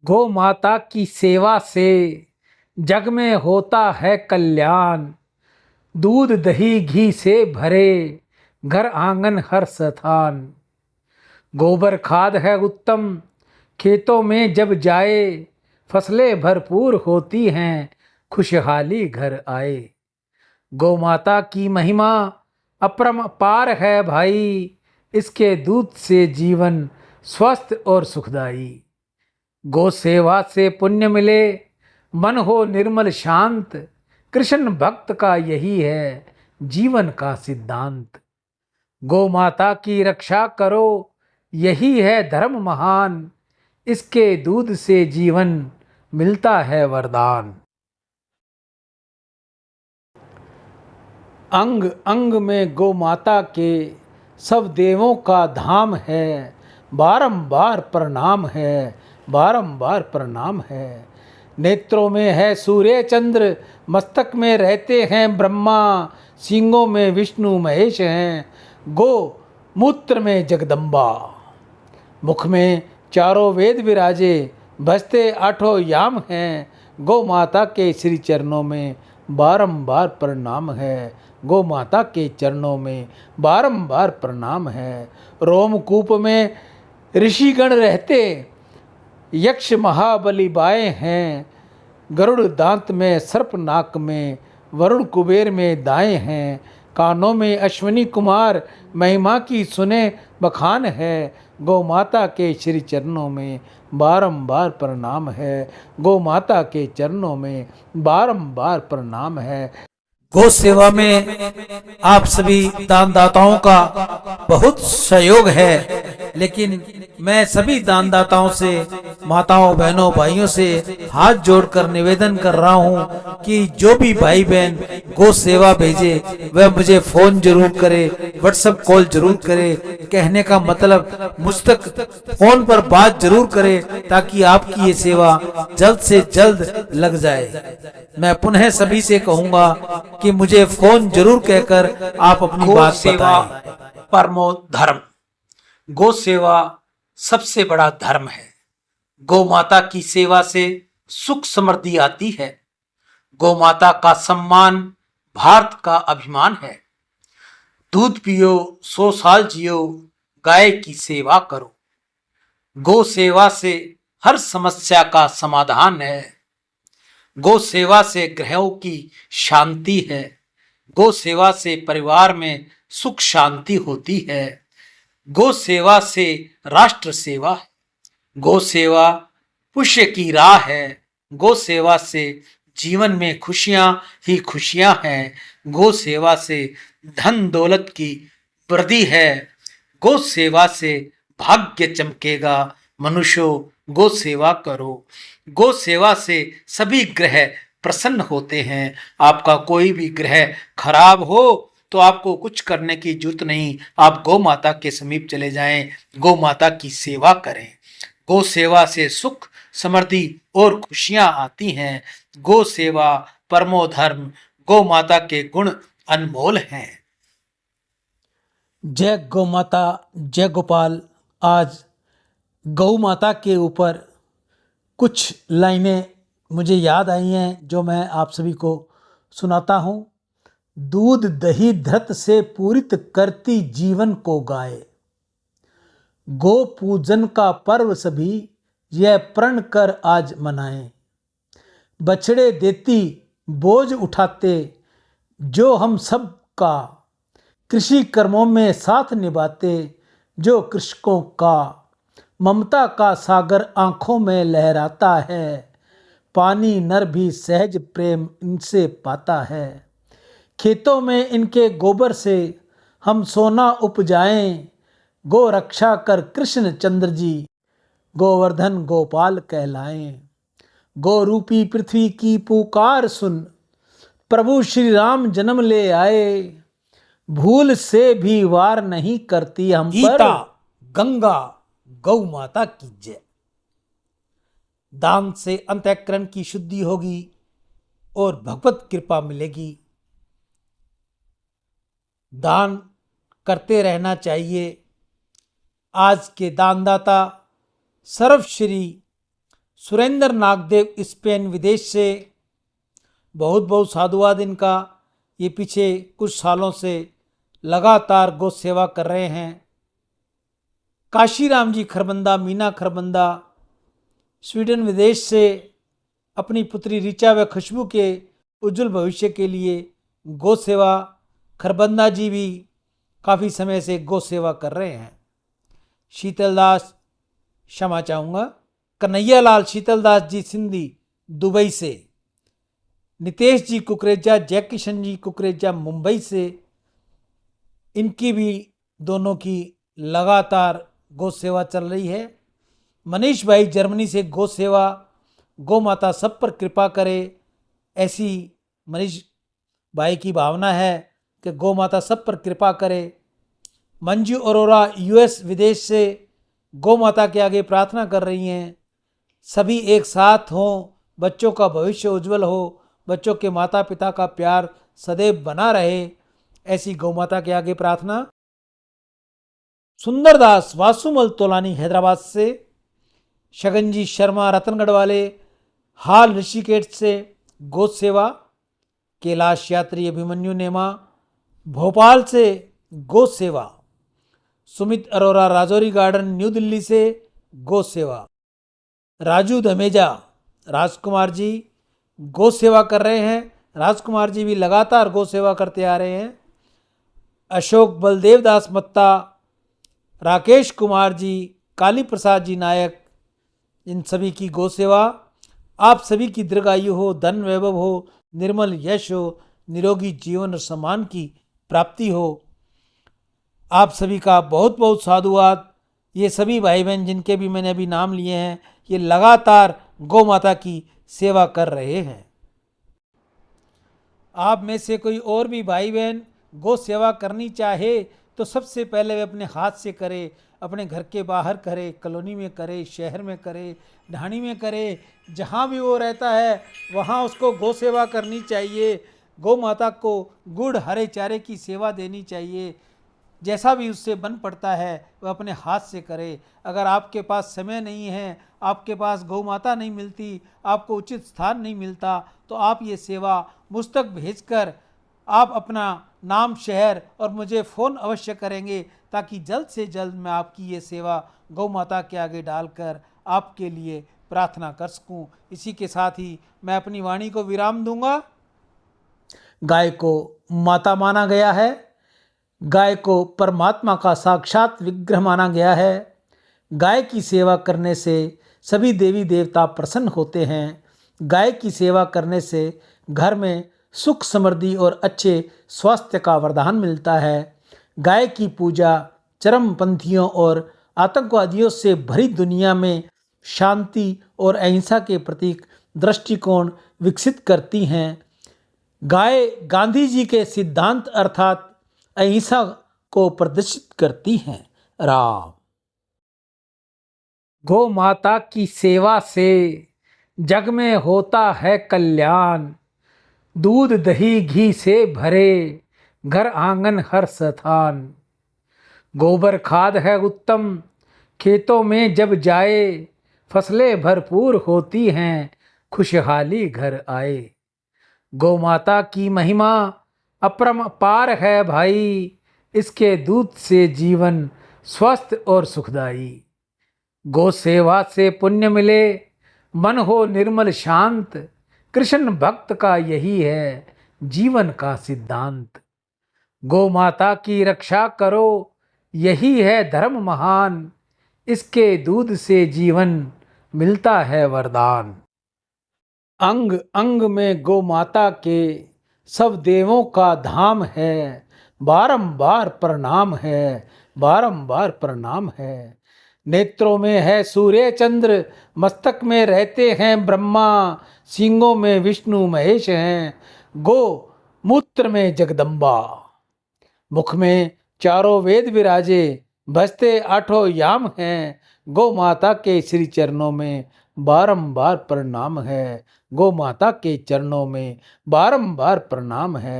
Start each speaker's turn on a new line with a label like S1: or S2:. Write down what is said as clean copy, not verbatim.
S1: गौ माता की सेवा से जग में होता है कल्याण। दूध दही घी से भरे घर आंगन हर स्थान। गोबर खाद है उत्तम खेतों में जब जाए। फसलें भरपूर होती हैं खुशहाली घर आए। गौ माता की महिमा अपरंपार है भाई। इसके दूध से जीवन स्वस्थ और सुखदाई। गौ सेवा से पुण्य मिले मन हो निर्मल शांत। कृष्ण भक्त का यही है जीवन का सिद्धांत। गौ माता की रक्षा करो यही है धर्म महान। इसके दूध से जीवन मिलता है वरदान। अंग अंग में गौ माता के सब देवों का धाम है। बारंबार प्रणाम है, बारंबार प्रणाम है। नेत्रों में है सूर्य चंद्र, मस्तक में रहते हैं ब्रह्मा। सींगों में विष्णु महेश हैं, गो मूत्र में जगदम्बा। मुख में चारों वेद विराजे, बजते आठों याम हैं। गौ माता के श्री चरणों में बारंबार प्रणाम है। गौ माता के चरणों में बारंबार प्रणाम है। रोमकूप में ऋषिगण रहते, यक्ष महाबली बाएँ हैं। गरुड़ दांत में सर्प नाक में, वरुण कुबेर में दाएँ हैं। कानों में अश्विनी कुमार, महिमा की सुने बखान है। गौ माता के श्री चरणों में बारंबार प्रणाम है। गौ माता के चरणों में बारंबार प्रणाम है।
S2: गौ सेवा में आप सभी दानदाताओं का बहुत सहयोग है, लेकिन मैं सभी दानदाताओं से, माताओं बहनों भाइयों से हाथ जोड़कर निवेदन कर रहा हूं कि जो भी भाई बहन गौ सेवा भेजे वह मुझे फोन जरूर करे, व्हाट्सएप कॉल जरूर करे। कहने का मतलब मुझ तक फोन पर बात जरूर करे ताकि आपकी ये सेवा जल्द से जल्द लग जाए। मैं पुनः सभी से कहूंगा कि मुझे फोन जरूर कहकर आप अपनी बात
S1: सेवा
S2: बताएं।
S1: परमो धर्म। गौ सेवा सबसे बड़ा धर्म है। गौ माता की सेवा से सुख समृद्धि आती है। गौ माता का सम्मान भारत का अभिमान है। दूध पियो 100 साल जियो, गाय की सेवा करो। गौ सेवा से हर समस्या का समाधान है। गौ सेवा से ग्रहों की शांति है। गौ सेवा से परिवार में सुख शांति होती है। गौ सेवा से राष्ट्र सेवा है। गौ सेवा पुण्य की राह है। गौ सेवा से जीवन में खुशियां ही खुशियां हैं। गौ सेवा से धन दौलत की वृद्धि है। गौ सेवा से भाग्य चमकेगा। मनुष्यों गौ सेवा करो। गौ सेवा से सभी ग्रह प्रसन्न होते हैं। आपका कोई भी ग्रह खराब हो तो आपको कुछ करने की जरूरत नहीं। आप गौ माता के समीप चले जाएं, गौ माता की सेवा करें। गौ सेवा से सुख समृद्धि और खुशियां आती हैं। गौ सेवा परमो धर्म। गौ माता के गुण अनमोल हैं।
S2: जय गौ माता, जय गोपाल। आज गौ माता के ऊपर कुछ लाइनें मुझे याद आई हैं जो मैं आप सभी को सुनाता हूँ। दूध दही धृत से पूरित करती जीवन को गाय। गो पूजन का पर्व सभी यह प्रण कर आज मनाएं। बछड़े देती बोझ उठाते जो हम सब का। कृषि कर्मों में साथ निभाते जो कृषकों का। ममता का सागर आंखों में लहराता है। पानी नर भी सहज प्रेम इनसे पाता है। खेतों में इनके गोबर से हम सोना उपजाएं। गो रक्षा कर कृष्ण चंद्र जी गोवर्धन गोपाल कहलाएं। गो रूपी पृथ्वी की पुकार सुन प्रभु श्री राम जन्म ले आए। भूल से भी वार नहीं करती हम पर
S1: गीता गंगा गौ माता की जय।
S2: दान से अंतःकरण की शुद्धि होगी और भगवत कृपा मिलेगी। दान करते रहना चाहिए। आज के दानदाता सर्वश्री सुरेंद्र नागदेव स्पेन विदेश से बहुत बहुत साधुवाद इनका। ये पीछे कुछ सालों से लगातार गौ सेवा कर रहे हैं। काशीराम जी खरबंदा, मीना खरबंदा स्वीडन विदेश से अपनी पुत्री ऋचा व खुशबू के उज्जवल भविष्य के लिए गौ सेवा। खरबंदा जी भी काफ़ी समय से गौ सेवा कर रहे हैं। शीतलदास, क्षमा चाहूँगा, कन्हैयालाल शीतलदास जी सिंधी दुबई से। नितेश जी कुकरेजा, जय किशन जी कुकरेजा मुंबई से। इनकी भी दोनों की लगातार गौ सेवा चल रही है। मनीष भाई जर्मनी से गौ सेवा। गौ माता सब पर कृपा करे, ऐसी मनीष भाई की भावना है कि गौ माता सब पर कृपा करे। मंजू अरोरा यूएस विदेश से गौ माता के आगे प्रार्थना कर रही हैं, सभी एक साथ हों, बच्चों का भविष्य उज्जवल हो, बच्चों के माता पिता का प्यार सदैव बना रहे, ऐसी गौ माता के आगे प्रार्थना। सुंदरदास वासुमल तोलानी हैदराबाद से। शगनजी शर्मा रतनगढ़ वाले हाल ऋषिकेश से गौ सेवा। कैलाश यात्री अभिमन्यु नेमा भोपाल से गौ सेवा। सुमित अरोरा राजौरी गार्डन न्यू दिल्ली से गौ सेवा। राजू धमेजा राजकुमार जी गौ सेवा कर रहे हैं। राजकुमार जी भी लगातार गौ सेवा करते आ रहे हैं। अशोक बलदेव दास मत्ता, राकेश कुमार जी, काली प्रसाद जी नायक, इन सभी की गौ सेवा। आप सभी की दीर्घायु हो, धन वैभव हो, निर्मल यश हो, निरोगी जीवन और सम्मान की प्राप्ति हो। आप सभी का बहुत बहुत साधुवाद। ये सभी भाई बहन जिनके भी मैंने अभी नाम लिए हैं, ये लगातार गौ माता की सेवा कर रहे हैं। आप में से कोई और भी भाई बहन गौ सेवा करनी चाहे तो सबसे पहले वे अपने हाथ से करे, अपने घर के बाहर करे, कॉलोनी में करे, शहर में करे, ढाणी में करे, जहाँ भी वो रहता है वहाँ उसको गौ सेवा करनी चाहिए। गौ माता को गुड़ हरे चारे की सेवा देनी चाहिए। जैसा भी उससे बन पड़ता है वह अपने हाथ से करे। अगर आपके पास समय नहीं है, आपके पास गौ माता नहीं मिलती, आपको उचित स्थान नहीं मिलता, तो आप ये सेवा मुझ तक भेजकर आप अपना नाम, शहर और मुझे फ़ोन अवश्य करेंगे, ताकि जल्द से जल्द मैं आपकी ये सेवा गौ माता के आगे डालकर आपके लिए प्रार्थना कर सकूं। इसी के साथ ही मैं अपनी वाणी को विराम दूंगा। गाय को माता माना गया है, गाय को परमात्मा का साक्षात विग्रह माना गया है। गाय की सेवा करने से सभी देवी देवता प्रसन्न होते हैं। गाय की सेवा करने से घर में सुख समृद्धि और अच्छे स्वास्थ्य का वरदान मिलता है। गाय की पूजा चरमपंथियों और आतंकवादियों से भरी दुनिया में शांति और अहिंसा के प्रतीक दृष्टिकोण विकसित करती हैं। गाय गांधी जी के सिद्धांत अर्थात अहिंसा को प्रदर्शित करती हैं। राम। गौ माता की सेवा से जग में होता है कल्याण। दूध दही घी से भरे घर आंगन हर स्थान। गोबर खाद है उत्तम खेतों में जब जाए। फसलें भरपूर होती हैं खुशहाली घर आए। गौ माता की महिमा अपरंपार है भाई। इसके दूध से जीवन स्वस्थ और सुखदाई। गौ सेवा से पुण्य मिले, मन हो निर्मल शांत। कृष्ण भक्त का यही है जीवन का सिद्धांत। गौ माता की रक्षा करो, यही है धर्म महान। इसके दूध से जीवन मिलता है वरदान। अंग अंग में गौ माता के सब देवों का धाम है। बारंबार प्रणाम है, बारंबार प्रणाम है। नेत्रों में है सूर्य चंद्र, मस्तक में रहते हैं ब्रह्मा। सींगों में विष्णु महेश हैं, गो मूत्र में जगदम्बा। मुख में चारों वेद विराजे, बजते आठों याम हैं। गौ माता के श्री चरणों में बारंबार प्रणाम है। गौ माता के चरणों में बारंबार प्रणाम है।